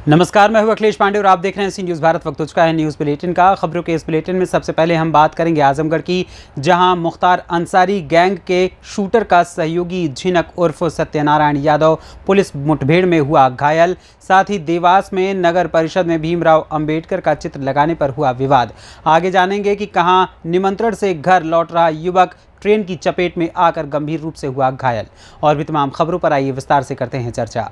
नमस्कार, मैं हूं अखिलेश पांडे और आप देख रहे हैं सी न्यूज़ भारत। वक्त हो चुका है न्यूज़ बुलेटिन का। खबरों के इस बुलेटिन में सबसे पहले हम बात करेंगे आजमगढ़ की, जहां मुख्तार अंसारी गैंग के शूटर का सहयोगी झिनक उर्फ सत्यनारायण यादव पुलिस मुठभेड़ में हुआ घायल। साथ ही देवास में नगर परिषद में भीमराव अंबेडकर का चित्र लगाने पर हुआ विवाद। आगे जानेंगे कि कहां निमंत्रण से घर लौट रहा युवक ट्रेन की चपेट में आकर गंभीर रूप से हुआ घायल। और भी तमाम खबरों पर आइए विस्तार से करते हैं चर्चा।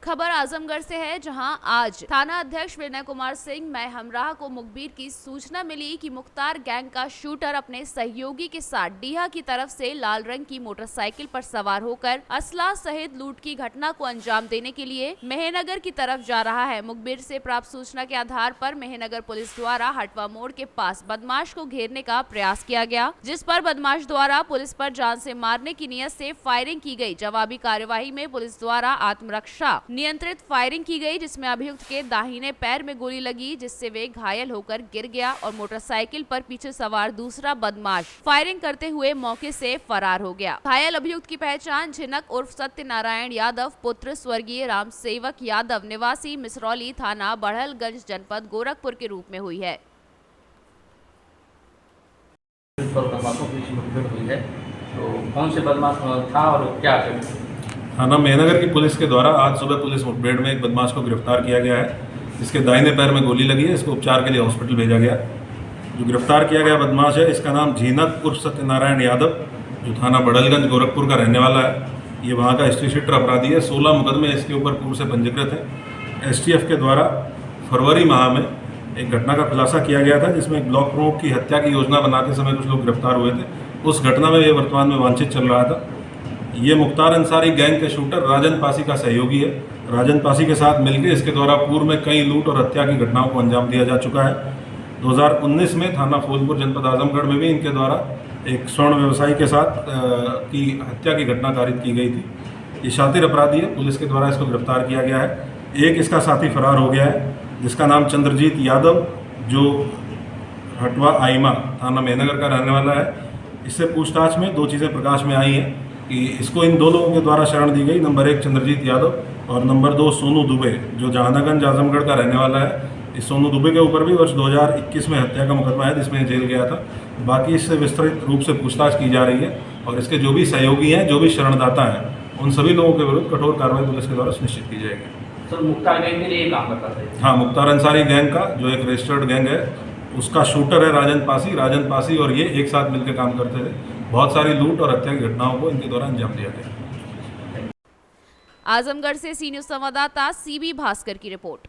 खबर आजमगढ़ से है, जहां आज थाना अध्यक्ष विनय कुमार सिंह मैं हमराह को मुखबिर की सूचना मिली कि मुख्तार गैंग का शूटर अपने सहयोगी के साथ डीहा की तरफ से लाल रंग की मोटरसाइकिल पर सवार होकर असला सहित लूट की घटना को अंजाम देने के लिए मेहनगर की तरफ जा रहा है। मुखबिर से प्राप्त सूचना के आधार पर मेहनगर पुलिस द्वारा हटवा मोड़ के पास बदमाश को घेरने का प्रयास किया गया, जिस पर बदमाश द्वारा पुलिस पर जान से मारने की नियत से फायरिंग की गई। जवाबी कार्यवाही में पुलिस द्वारा आत्मरक्षा नियंत्रित फायरिंग की गई, जिसमें अभियुक्त के दाहिने पैर में गोली लगी, जिससे वे घायल होकर गिर गया और मोटरसाइकिल पर पीछे सवार दूसरा बदमाश फायरिंग करते हुए मौके से फरार हो गया। घायल अभियुक्त की पहचान झिनक उर्फ सत्यनारायण यादव पुत्र स्वर्गीय राम सेवक यादव निवासी मिसरौली थाना बढ़लगंज जनपद गोरखपुर के रूप में हुई है। तो कौन से बदमाश था और क्या थाना मेहनगर की पुलिस के द्वारा आज सुबह पुलिस मुठभेड़ में एक बदमाश को गिरफ्तार किया गया है। इसके दाहिने पैर में गोली लगी है, इसको उपचार के लिए हॉस्पिटल भेजा गया। जो गिरफ्तार किया गया बदमाश है, इसका नाम झिनक उर्फ सत्यनारायण यादव, जो थाना बढ़लगंज गोरखपुर का रहने वाला है। ये वहाँ का हिस्ट्री शीटर अपराधी है। 16 मुकदमे इसके ऊपर पूर्व से पंजीकृत हैं। एसटीएफ के द्वारा फरवरी माह में एक घटना का खुलासा किया गया था, जिसमें एक ब्लॉक प्रमुख की हत्या की योजना बनाते समय कुछ लोग गिरफ्तार हुए थे। उस घटना में ये वर्तमान में वांछित चल रहा था। ये मुख्तार अंसारी गैंग के शूटर राजन पासी का सहयोगी है। राजन पासी के साथ मिलकर इसके द्वारा पूर्व में कई लूट और हत्या की घटनाओं को अंजाम दिया जा चुका है। 2019 में थाना फूलपुर जनपद आजमगढ़ में भी इनके द्वारा एक स्वर्ण व्यवसायी के साथ की हत्या की घटना कारित की गई थी। ये शातिर अपराधी है, पुलिस के द्वारा इसको गिरफ्तार किया गया है। एक इसका साथी फरार हो गया है, जिसका नाम चंद्रजीत यादव, जो हटवा आइमा थाना मेहनगर का रहने वाला है। इससे पूछताछ में दो चीज़ें प्रकाश में आई हैं कि इसको इन दो लोगों के द्वारा शरण दी गई। नंबर 1 चंद्रजीत यादव और नंबर 2 सोनू दुबे, जो जहानागंज आजमगढ़ का रहने वाला है। इस सोनू दुबे के ऊपर भी वर्ष 2021 में हत्या का मुकदमा है, जिसमें जेल गया था। बाकी इससे विस्तृत रूप से पूछताछ की जा रही है और इसके जो भी सहयोगी हैं, जो भी शरणदाता हैं, उन सभी लोगों के विरुद्ध कठोर कार्रवाई पुलिस के द्वारा सुनिश्चित की जाएगी। सर, मुख्तार गैंग के लिए काम करता था? हाँ, मुख्तार अंसारी गैंग का जो एक रजिस्टर्ड गैंग है, उसका शूटर है राजन पासी और ये एक साथ मिलकर काम करते थे। बहुत सारी लूट और हत्या की घटनाओं को इनके द्वारा अंजाम दिया गया। आजमगढ़ से सी न्यूज़ संवाददाता सीबी भास्कर की रिपोर्ट।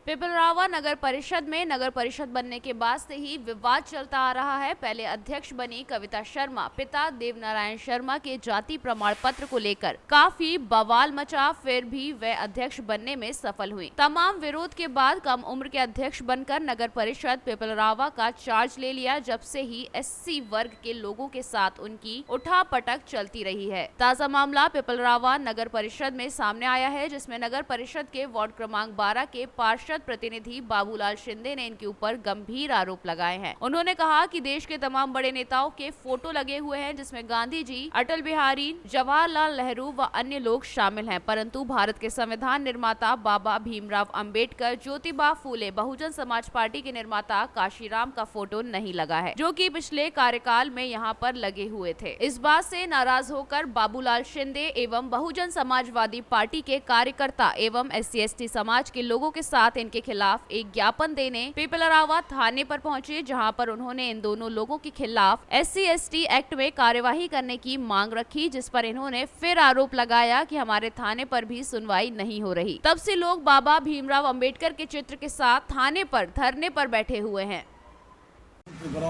पिपलरावा नगर परिषद में नगर परिषद बनने के बाद से ही विवाद चलता आ रहा है। पहले अध्यक्ष बनी कविता शर्मा पिता देवनारायण शर्मा के जाति प्रमाण पत्र को लेकर काफी बवाल मचा, फिर भी वे अध्यक्ष बनने में सफल हुई। तमाम विरोध के बाद कम उम्र के अध्यक्ष बनकर नगर परिषद पिपलरावा का चार्ज ले लिया। जब से ही SC वर्ग के लोगों के साथ उनकी उठापटक चलती रही है। ताजा मामला पिपलरावा नगर परिषद में सामने आया है, जिसमें नगर परिषद के वार्ड क्रमांक 12 के पार्षद प्रतिनिधि बाबूलाल शिंदे ने इनके ऊपर गंभीर आरोप लगाए हैं। उन्होंने कहा कि देश के तमाम बड़े नेताओं के फोटो लगे हुए हैं, जिसमें गांधी जी, अटल बिहारी, जवाहरलाल नेहरू व अन्य लोग शामिल हैं, परंतु भारत के संविधान निर्माता बाबा भीमराव अंबेडकर, ज्योतिबा फूले, बहुजन समाज पार्टी के निर्माता काशीराम का फोटो नहीं लगा है, जो कि पिछले कार्यकाल में यहाँ पर लगे हुए थे। इस बात से नाराज होकर बाबूलाल शिंदे एवं बहुजन समाजवादी पार्टी के कार्यकर्ता एवं SC ST समाज के लोगों के साथ इनके खिलाफ एक ज्ञापन देने पिपलरावा थाने पर पहुंचे, जहां पर उन्होंने इन दोनों लोगों के खिलाफ SC ST एक्ट में कार्यवाही करने की मांग रखी, जिस पर इन्होंने फिर आरोप लगाया कि हमारे थाने पर भी सुनवाई नहीं हो रही। तब से लोग बाबा भीमराव अंबेडकर के चित्र के साथ थाने पर धरने पर बैठे हुए हैं।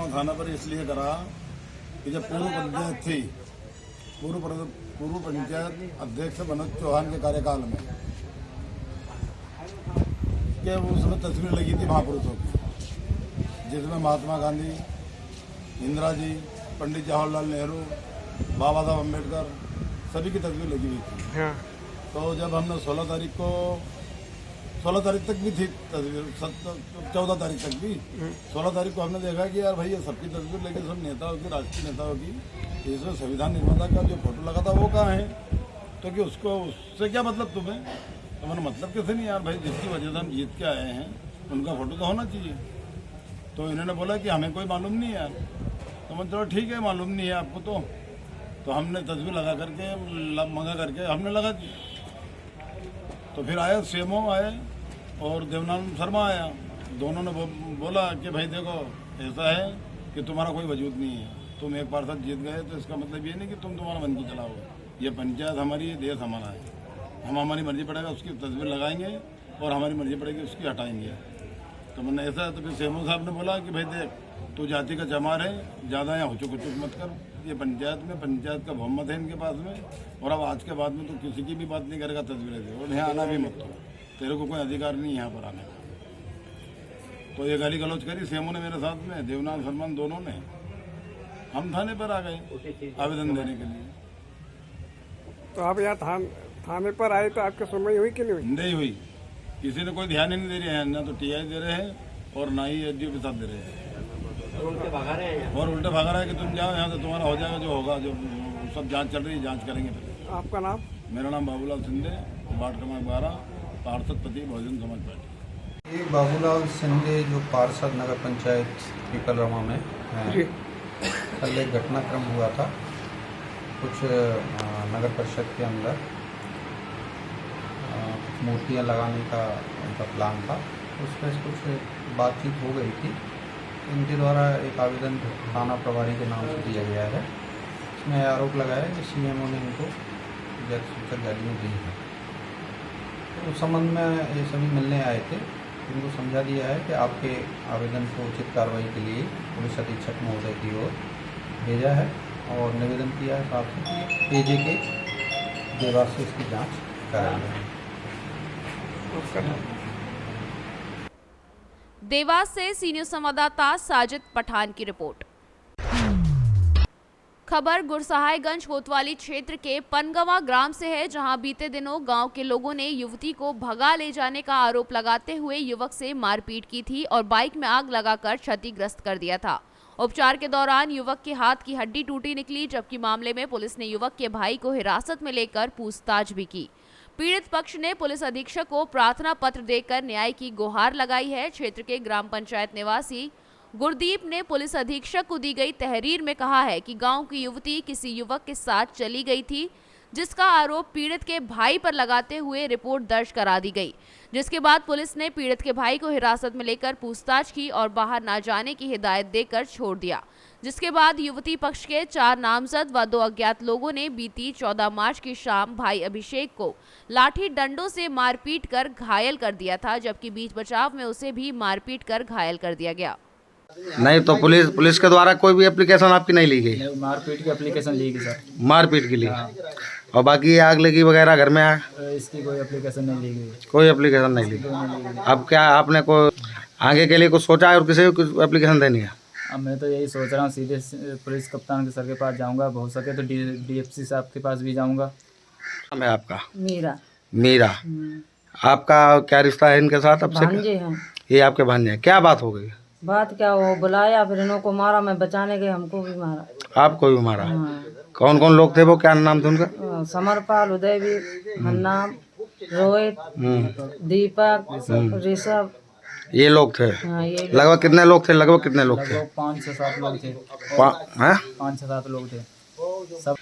थाना पर इसलिए करा कि जब पूर्व पंचायत थी, पूर्व पंचायत अध्यक्ष मनोज चौहान के कार्यकाल में के उसमें तस्वीर लगी थी महापुरुषों की, जिसमें महात्मा गांधी, इंदिरा जी, पंडित जवाहरलाल नेहरू, बाबा साहब अम्बेडकर सभी की तस्वीर लगी हुई थी। तो जब हमने 16 तारीख तक भी थी तस्वीर, 14 तारीख तक भी, 16 तारीख को हमने देखा कि यार भाई ये सबकी तस्वीर लगी, सब नेताओं की, राष्ट्रीय नेताओं की, इसमें संविधान निर्माता का जो फोटो लगा था वो कहाँ है? तो कि उसको उससे क्या मतलब तुम्हें? तो मैंने मतलब कैसे नहीं यार भाई, जिसकी वजह से हम जीत के आए हैं उनका फोटो तो होना चाहिए। तो इन्होंने बोला कि हमें कोई मालूम नहीं है यार। तो मैं चलो ठीक है, मालूम नहीं है आपको तो हमने तस्वीर लगा करके मंगा करके हमने लगा दी। तो फिर आया सीएमओ आए और देवनारायण शर्मा आया, दोनों ने बोला कि भाई देखो ऐसा है कि तुम्हारा कोई वजूद नहीं है, तुम एक पार्षद जीत गए तो इसका मतलब ये नहीं कि तुम तुम्हारा मन की चलाओगे। ये पंचायत हमारी है, देश हमारा है, हम हमारी मर्जी पड़ेगा उसकी तस्वीर लगाएंगे और हमारी मर्जी पड़ेगी उसकी हटाएंगे। तो मैंने ऐसा है तो फिर सीएमओ साहब ने बोला कि भाई देख तू जाति का चमार है, ज़्यादा यहाँ हुचुक मत कर, ये पंचायत का बहुमत है इनके पास में, और अब आज के बाद में तो किसी की भी बात नहीं करेगा तस्वीरें से, और यहाँ आना भी मत करो, तेरे को कोई अधिकार नहीं यहाँ पर आने का। तो ये गाली गलौज करी सीएमओ ने मेरे साथ में, देवनाथ शर्मा दोनों ने। हम थाने पर आ गए आवेदन देने के लिए। तो आप यहाँ थाने पर आए तो आपकी सुनवाई हुई कि नहीं हुई? नहीं हुई, किसी ने कोई ध्यान ही नहीं दे रहे हैं, ना तो टीआई दे रहे हैं और ना ही एसडीओ के साथ दे रहे हैं, और उल्टे भागा रहा है कि तुम जाओ यहाँ से, तुम्हारा हो जाएगा जो होगा, जो सब जांच चल रही है, जांच करेंगे पहले। आपका नाम? मेरा नाम बाबूलाल सिंधे, वार्ड क्रमांक 12, पार्षद प्रति बहुजन समाज पार्टी। ये बाबूलाल सिंधे जो पार्षद नगर पंचायत पीपलरमा में हैं, कल एक घटनाक्रम हुआ था कुछ नगर परिषद के अंदर, मूर्तियां लगाने का उनका प्लान था, उसमें कुछ बातचीत हो गई थी। इनके द्वारा एक आवेदन थाना प्रभारी के नाम से दिया गया है, इसमें आरोप लगाया कि सीएमओ ने इनको जगह गालियाँ दी हैं। तो उस संबंध में ये सभी मिलने आए थे, इनको समझा दिया है कि आपके आवेदन को उचित कार्रवाई के लिए पुलिस अधीक्षक महोदय की ओर भेजा है और निवेदन किया है साथ ही एजे के देवास से इसकी जाँच कराई है। देवास से सीनियर संवाददाता साजिद पठान की रिपोर्ट। खबर गुरसहायगंज कोतवाली क्षेत्र के पनगवा ग्राम से है, जहां बीते दिनों गांव के लोगों ने युवती को भगा ले जाने का आरोप लगाते हुए युवक से मारपीट की थी और बाइक में आग लगाकर क्षतिग्रस्त कर दिया था। उपचार के दौरान युवक के हाथ की हड्डी टूटी निकली, जबकि मामले में पुलिस ने युवक के भाई को हिरासत में लेकर पूछताछ भी की। पीड़ित पक्ष ने पुलिस अधीक्षक को प्रार्थना पत्र देकर न्याय की गुहार लगाई है। क्षेत्र के ग्राम पंचायत निवासी गुरदीप ने पुलिस अधीक्षक को दी गई तहरीर में कहा है कि गांव की युवती किसी युवक के साथ चली गई थी, जिसका आरोप पीड़ित के भाई पर लगाते हुए रिपोर्ट दर्ज करा दी गई, जिसके बाद पुलिस ने पीड़ित के भाई को हिरासत में लेकर पूछताछ की और बाहर न जाने की हिदायत देकर छोड़ दिया, जिसके बाद युवती पक्ष के 4 नामजद व 2 अज्ञात लोगों ने बीती 14 मार्च की शाम भाई अभिषेक को लाठी डंडों से मारपीट कर घायल कर दिया था, जबकि बीच बचाव में उसे भी मारपीट कर घायल कर दिया गया। नहीं तो पुलिस के द्वारा कोई भी एप्लीकेशन आपकी नहीं ली गई? मारपीट की एप्लीकेशन ली गई सर। मारपीट के लिए? और बाकी आग लगी वगैरह घर में आग, इसकी कोई एप्लीकेशन नहीं ली गई। कोई एप्लीकेशन नहीं ली। अब क्या आपने को आगे के लिए कुछ सोचा है और किसी को कुछ एप्लीकेशन देनी है? अब मैं तो यही सोच रहा हूँ, सीधे पुलिस कप्तान के सर के पास जाऊँगा, हो सके तो डीएफसी साहब के पास भी जाऊँगा। नाम है आपका? मीरा। आपका क्या रिश्ता है इनके साथ? अब भांजे हैं। ये आपके भांजे हैं। क्या बात हो गई? बात क्या, वो बुलाया फिर इन्हों को मारा, मैं बचाने गए, हमको भी मारा। आपको भी मारा? कौन कौन लोग थे वो, क्या नाम थे उनका? समरपाल, उदयवीर, हन्नाम, रोहित, दीपक, ऋषभ, ये लोग थे। ये लगभग कितने लोग थे? लगभग कितने लोग थे? 5 से 7 लोग थे। 5 से 7 लोग थे सब।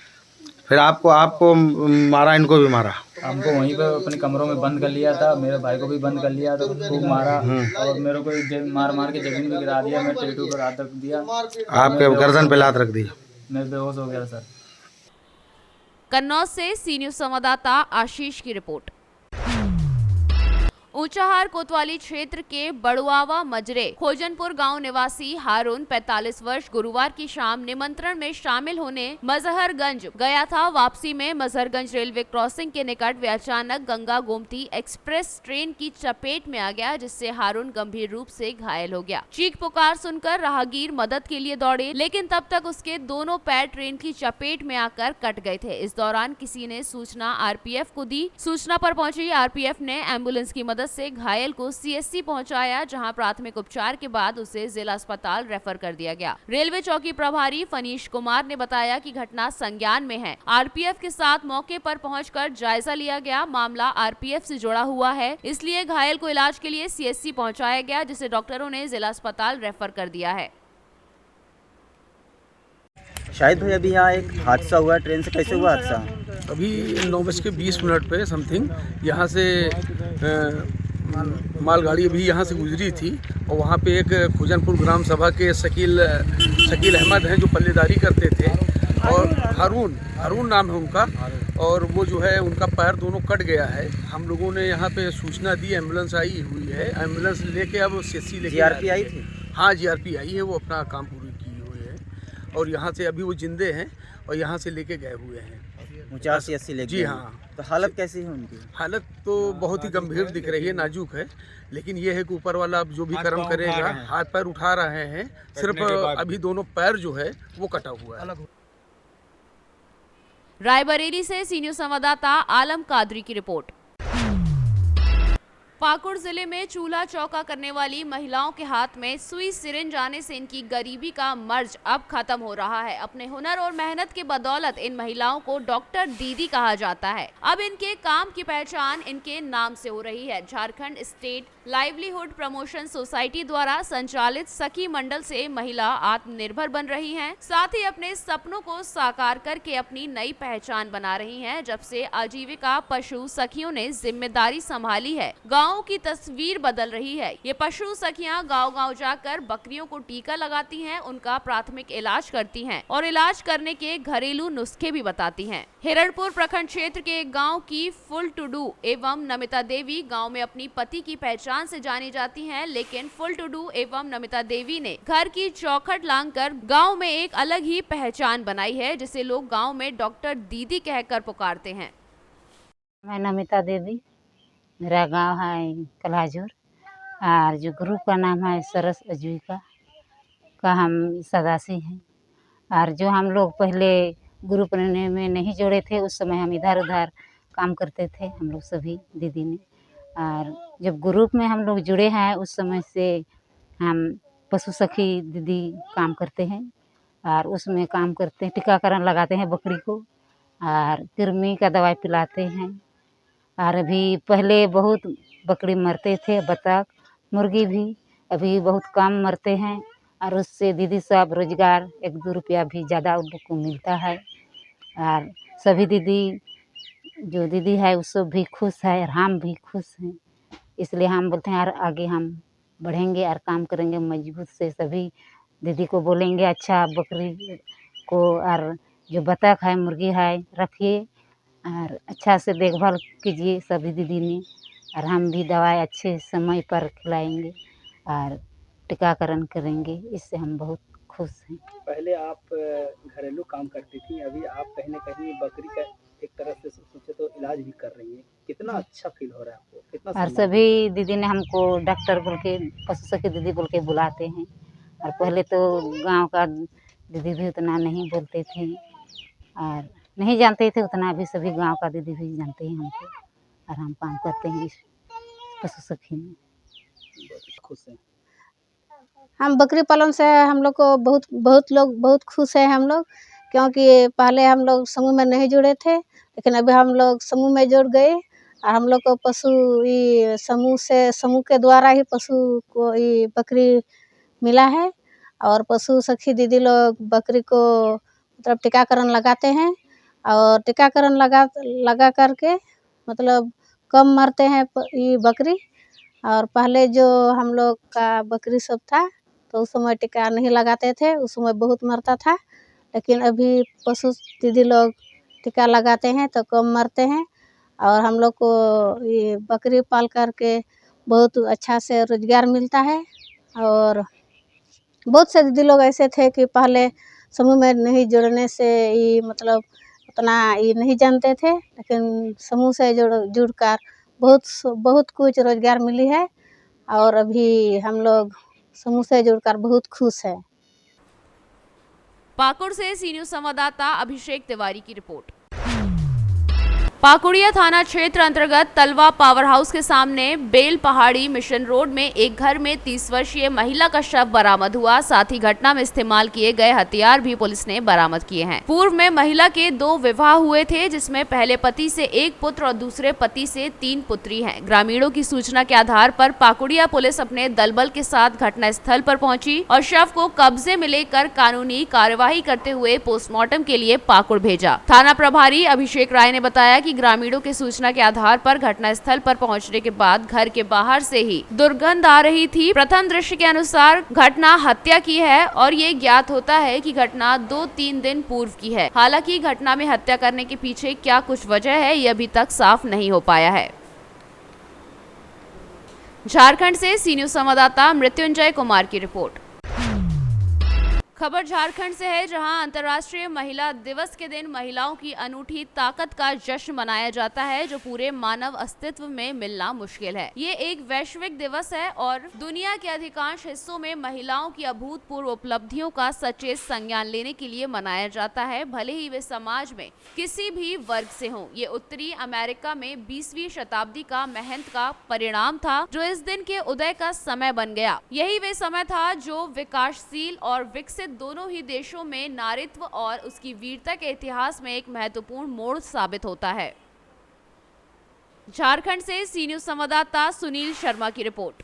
फिर आपको मारा, इनको भी मारा? हमको वहीं पे अपने कमरों में बंद कर लिया था, मेरे भाई को भी बंद कर लिया, तो खूब मारा और मेरे को मार के जमीन पे गिरा दिया, मैं टेटू पर हाथ रख दिया। आपके गर्दन पे लात रख दी? मैं बेहोश हो गया सर। कन्नौज से सी न्यूज संवाददाता आशीष की रिपोर्ट। ऊंचाहार कोतवाली क्षेत्र के बड़ुआवा मजरे खोजनपुर गांव निवासी हारून 45 वर्ष गुरुवार की शाम निमंत्रण में शामिल होने मजहरगंज गया था। वापसी में मजहरगंज रेलवे क्रॉसिंग के निकट वे अचानक गंगा गोमती एक्सप्रेस ट्रेन की चपेट में आ गया, जिससे हारून गंभीर रूप से घायल हो गया। चीख पुकार सुनकर राहगीर मदद के लिए दौड़े, लेकिन तब तक उसके दोनों पैर ट्रेन की चपेट में आकर कट गए थे। इस दौरान किसी ने सूचना आरपीएफ को दी। सूचना पर पहुंची आरपीएफ ने एम्बुलेंस की मदद मदद से घायल को CSC पहुंचाया, जहां प्राथमिक उपचार के बाद उसे जिला अस्पताल रेफर कर दिया गया। रेलवे चौकी प्रभारी फनीश कुमार ने बताया कि घटना संज्ञान में है। RPF के साथ मौके पर पहुंचकर जायजा लिया गया। मामला RPF से जुड़ा हुआ है, इसलिए घायल को इलाज के लिए CSC पहुंचाया गया, जिसे डॉक्टरों ने जिला अस्पताल रेफर कर दिया है। शायद भाई अभी यहाँ एक हादसा हुआ, ट्रेन से कैसे हुआ हादसा? अभी 9:20 पे समथिंग यहाँ से मालगाड़ी अभी यहाँ से गुजरी थी और वहाँ पे एक खुजनपुर ग्राम सभा के शकील अहमद हैं जो पल्लेदारी करते थे, और हारून नाम है उनका, और वो जो है उनका पैर दोनों कट गया है। हम लोगों ने यहाँ पे सूचना दी, एम्बुलेंस आई हुई है, एम्बुलेंस लेके अब CSC लेके GRP आई थी? हाँ, GRP आई है, वो अपना काम पूरी की हुई है और यहाँ से अभी वो जिंदे हैं और यहाँ से लेके गए हुए हैं ऊंचा CSC लेके। जी हाँ। तो हालत कैसी है उनकी? हालत तो बहुत ही गंभीर दिख रही है, नाजुक है, लेकिन ये है कि ऊपर वाला अब जो भी कर्म करेगा, हाथ पैर उठा रहे हैं, सिर्फ अभी दोनों पैर जो है वो कटा हुआ है। रायबरेली से सी न्यूज़ संवाददाता आलम कादरी की रिपोर्ट। पाकुड़ जिले में चूल्हा चौका करने वाली महिलाओं के हाथ में सुई सिरिंज आने से इनकी गरीबी का मर्ज अब खत्म हो रहा है। अपने हुनर और मेहनत के बदौलत इन महिलाओं को डॉक्टर दीदी कहा जाता है। अब इनके काम की पहचान इनके नाम से हो रही है। Jharkhand state livelihood promotion society द्वारा संचालित सखी मंडल से महिला आत्मनिर्भर बन रही हैं, साथ ही अपने सपनों को साकार करके अपनी नई पहचान बना रही हैं। जब से आजीविका पशु सखियों ने जिम्मेदारी संभाली है, गाँव की तस्वीर बदल रही है। ये पशु सखियां गांव-गांव जाकर बकरियों को टीका लगाती हैं, उनका प्राथमिक इलाज करती हैं और इलाज करने के घरेलू नुस्खे भी बताती हैं। हिरणपुर प्रखंड क्षेत्र के एक गांव की फुल टू डू एवं नमिता देवी गांव में अपनी पति की पहचान से जानी जाती हैं, लेकिन फुल टू डू एवं नमिता देवी ने घर की चौखट लांघकर गांव में एक अलग ही पहचान बनाई है, जिसे लोग गांव में डॉक्टर दीदी कहकर पुकारते हैं। मैं नमिता देवी, मेरा गांव है कलाजोर और जो ग्रुप का नाम है सरस आजीविका का हम सदस्य हैं। और जो हम लोग पहले ग्रुप में नहीं जोड़े थे, उस समय हम इधर उधर काम करते थे हम लोग सभी दीदी ने। और जब ग्रुप में हम लोग जुड़े हैं, उस समय से हम पशु सखी दीदी काम करते हैं और उसमें काम करते हैं, टीकाकरण लगाते हैं बकरी को और कृमि का दवाई पिलाते हैं। और अभी पहले बहुत बकरी मरते थे, बतख मुर्गी भी, अभी बहुत कम मरते हैं और उससे दीदी सब रोजगार 1-2 रुपया भी ज़्यादा उन लोग को मिलता है। और सभी दीदी जो दीदी है उस सब भी खुश है और हम भी खुश हैं, इसलिए हम बोलते हैं यार आगे हम बढ़ेंगे और काम करेंगे मजबूत से। सभी दीदी को बोलेंगे अच्छा बकरी को और जो बतख है मुर्गी है रखिए और अच्छा से देखभाल कीजिए सभी दीदी ने, और हम भी दवाई अच्छे समय पर खिलाएंगे और टीकाकरण करेंगे। इससे हम बहुत खुश हैं। पहले आप घरेलू काम करती थी, अभी आप कहीं ना कहीं बकरी का एक तरह से सोचे तो इलाज भी कर रही हैं, कितना अच्छा फील हो रहा है आपको? कितना? और सभी दीदी ने हमको डॉक्टर बोल के, पशु सखी दीदी बोल के बुलाते हैं। और पहले तो गाँव का दीदी भी उतना नहीं बोलते थे और नहीं जानते थे उतना, अभी सभी गांव का दीदी भी जानते हैं हमको और हम काम करते हैं इस पशु सखी में। खुश हैं हम बकरी पालन से, हम लोग को बहुत लोग बहुत खुश हैं हम लोग, क्योंकि पहले हम लोग समूह में नहीं जुड़े थे, लेकिन अभी हम लोग समूह में जुड़ गए और हम लोग को पशु समूह के द्वारा ही पशु को बकरी मिला है। और पशु सखी दीदी लोग बकरी को मतलब टीकाकरण लगाते हैं और टीकाकरण लगा करके मतलब कम मरते हैं ये बकरी। और पहले जो हम लोग का बकरी सब था तो उस समय टीका नहीं लगाते थे, उस समय बहुत मरता था, लेकिन अभी पशु दीदी लोग टीका लगाते हैं तो कम मरते हैं। और हम लोग को ये बकरी पाल करके बहुत अच्छा से रोजगार मिलता है। और बहुत से दीदी लोग ऐसे थे कि पहले समूह में नहीं जुड़ने से ये मतलब उतना ये नहीं जानते थे, लेकिन समूह से जुड़कर बहुत कुछ रोजगार मिली है और अभी हम लोग समूह से जुड़कर बहुत खुश हैं। पाकुड़ से सी न्यूज़ संवाददाता अभिषेक तिवारी की रिपोर्ट। पाकुड़िया थाना क्षेत्र अंतर्गत तलवा पावर हाउस के सामने बेल पहाड़ी मिशन रोड में एक घर में 30 वर्षीय महिला का शव बरामद हुआ। साथ ही घटना में इस्तेमाल किए गए हथियार भी पुलिस ने बरामद किए हैं। पूर्व में महिला के 2 विवाह हुए थे, जिसमें पहले पति से 1 पुत्र और दूसरे पति से 3 पुत्री हैं। ग्रामीणों की सूचना के आधार पर पाकुड़िया पुलिस अपने दलबल के साथ घटना स्थल पर पहुंची और शव को कब्जे में लेकर कानूनी कार्यवाही करते हुए पोस्टमार्टम के लिए पाकुड़ भेजा। थाना प्रभारी अभिषेक राय ने बताया कि ग्रामीणों के सूचना के आधार पर घटना स्थल पर पहुंचने के बाद घर के बाहर से ही दुर्गंध आ रही थी। प्रथम दृश्य के अनुसार घटना हत्या की है और ये ज्ञात होता है कि घटना 2-3 दिन पूर्व की है। हालांकि घटना में हत्या करने के पीछे क्या कुछ वजह है, ये अभी तक साफ नहीं हो पाया है। झारखंड से सी न्यूज संवाददाता मृत्युंजय कुमार की रिपोर्ट। खबर झारखंड से है, जहां अंतर्राष्ट्रीय महिला दिवस के दिन महिलाओं की अनूठी ताकत का जश्न मनाया जाता है, जो पूरे मानव अस्तित्व में मिलना मुश्किल है। ये एक वैश्विक दिवस है और दुनिया के अधिकांश हिस्सों में महिलाओं की अभूतपूर्व उपलब्धियों का सचेत संज्ञान लेने के लिए मनाया जाता है, भले ही वे समाज में किसी भी वर्ग से हों। ये उत्तरी अमेरिका में 20वीं शताब्दी का मेहनत का परिणाम था, जो इस दिन के उदय का समय बन गया। यही वे समय था जो विकासशील और विकसित दोनों ही देशों में नारीत्व और उसकी वीरता के इतिहास में एक महत्वपूर्ण मोड़ साबित होता है। झारखंड से सी न्यूज संवाददाता सुनील शर्मा की रिपोर्ट।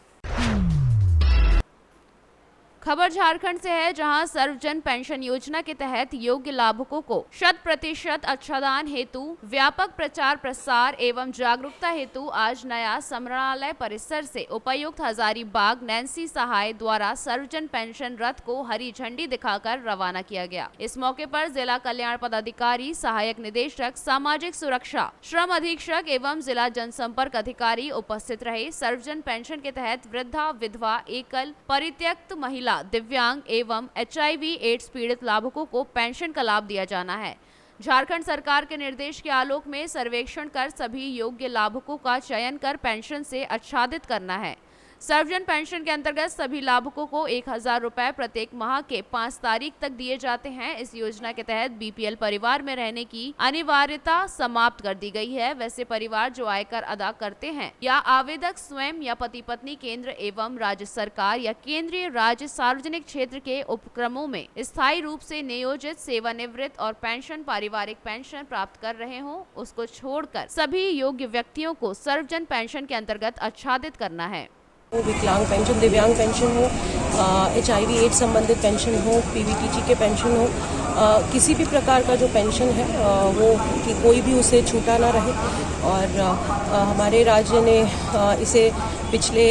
खबर झारखंड से है, जहां सर्वजन पेंशन योजना के तहत योग्य लाभुकों को 100% अच्छादान हेतु व्यापक प्रचार प्रसार एवं जागरूकता हेतु आज नया समरणालय परिसर से उपायुक्त हजारीबाग नैन्सी सहाय द्वारा सर्वजन पेंशन रथ को हरी झंडी दिखाकर रवाना किया गया। इस मौके पर जिला कल्याण पदाधिकारी, सहायक निदेशक, सामाजिक सुरक्षा, श्रम अधीक्षक एवं जिला जनसंपर्क अधिकारी उपस्थित रहे। सर्वजन पेंशन के तहत वृद्धा, विधवा, एकल, परित्यक्त महिला, दिव्यांग एवं HIV एड्स पीड़ित लाभुकों को पेंशन का लाभ दिया जाना है। झारखंड सरकार के निर्देश के आलोक में सर्वेक्षण कर सभी योग्य लाभुकों का चयन कर पेंशन से आच्छादित करना है। सर्वजन पेंशन के अंतर्गत सभी लाभुकों को 1000 रुपए प्रत्येक माह के 5 तारीख तक दिए जाते हैं। इस योजना के तहत BPL परिवार में रहने की अनिवार्यता समाप्त कर दी गई है। वैसे परिवार जो आयकर अदा करते हैं या आवेदक स्वयं या पति पत्नी केंद्र एवं राज्य सरकार या केंद्रीय राज्य सार्वजनिक क्षेत्र के उपक्रमों में स्थायी रूप से नियोजित, सेवानिवृत्त और पेंशन पारिवारिक पेंशन प्राप्त कर रहे हों, उसको छोड़कर सभी योग्य व्यक्तियों को सर्वजन पेंशन के अंतर्गत आच्छादित करना है। विकलांग पेंशन, दिव्यांग पेंशन हो, HIV एड्स संबंधित पेंशन हो, PVTG के पेंशन हो, किसी भी प्रकार का जो पेंशन है वो कि कोई भी उसे छूटा ना रहे। और हमारे राज्य ने इसे पिछले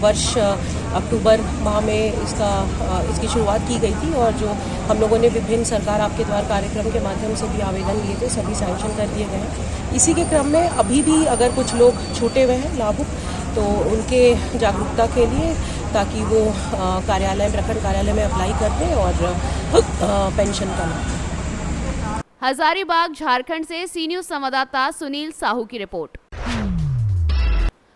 वर्ष अक्टूबर माह में इसकी शुरुआत की गई थी और जो हम लोगों ने विभिन्न सरकार आपके द्वार कार्यक्रम के माध्यम से भी आवेदन लिए थे, सभी सैंक्शन कर दिए गए हैं। इसी के क्रम में अभी भी अगर कुछ लोग छूटे हुए हैं लाभुक, तो उनके जागरूकता के लिए ताकि वो कार्यालय, प्रखंड कार्यालय में अप्लाई कर दें और पेंशन का लाभ। हजारीबाग झारखंड से सी न्यूज संवाददाता सुनील साहू की रिपोर्ट।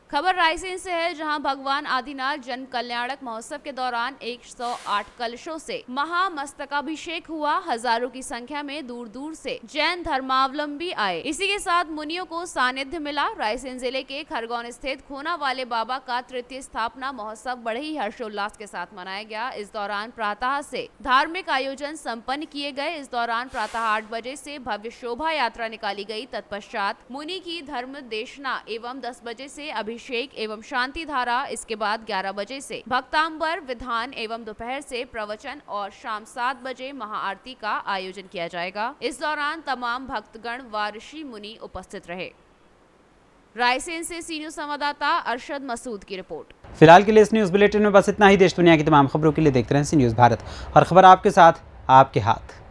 खबर रायसेन से है, जहां भगवान आदिनाथ जन कल्याणक महोत्सव के दौरान 108 कलशों से महामस्तकाभिषेक हुआ। हजारों की संख्या में दूर दूर से जैन धर्मावलंबी आए। इसी के साथ मुनियों को सानिध्य मिला। रायसेन जिले के खरगोन स्थित खूना वाले बाबा का 3य स्थापना महोत्सव बड़े ही हर्षोल्लास के साथ मनाया गया। इस दौरान प्रातः से धार्मिक आयोजन संपन्न किए गए। इस दौरान प्रातः 8 बजे से भव्य शोभा यात्रा निकाली गई। तत्पश्चात मुनि की धर्म देशना एवं 10 बजे से अभिषेक एवं शांति धारा। इसके बाद 11 बजे से भक्तांबर विधान एवं दोपहर से प्रवचन और शाम 7 बजे महाआरती का आयोजन किया जाएगा। इस दौरान तमाम भक्तगण व ऋषि मुनि उपस्थित रहे। रायसेन से सी न्यूज संवाददाता अरशद मसूद की रिपोर्ट। फिलहाल के लिए इस न्यूज बुलेटिन में बस इतना ही। देश दुनिया की तमाम खबरों के लिए देखते रहें सी न्यूज भारत, और खबर आपके साथ, आपके हाथ।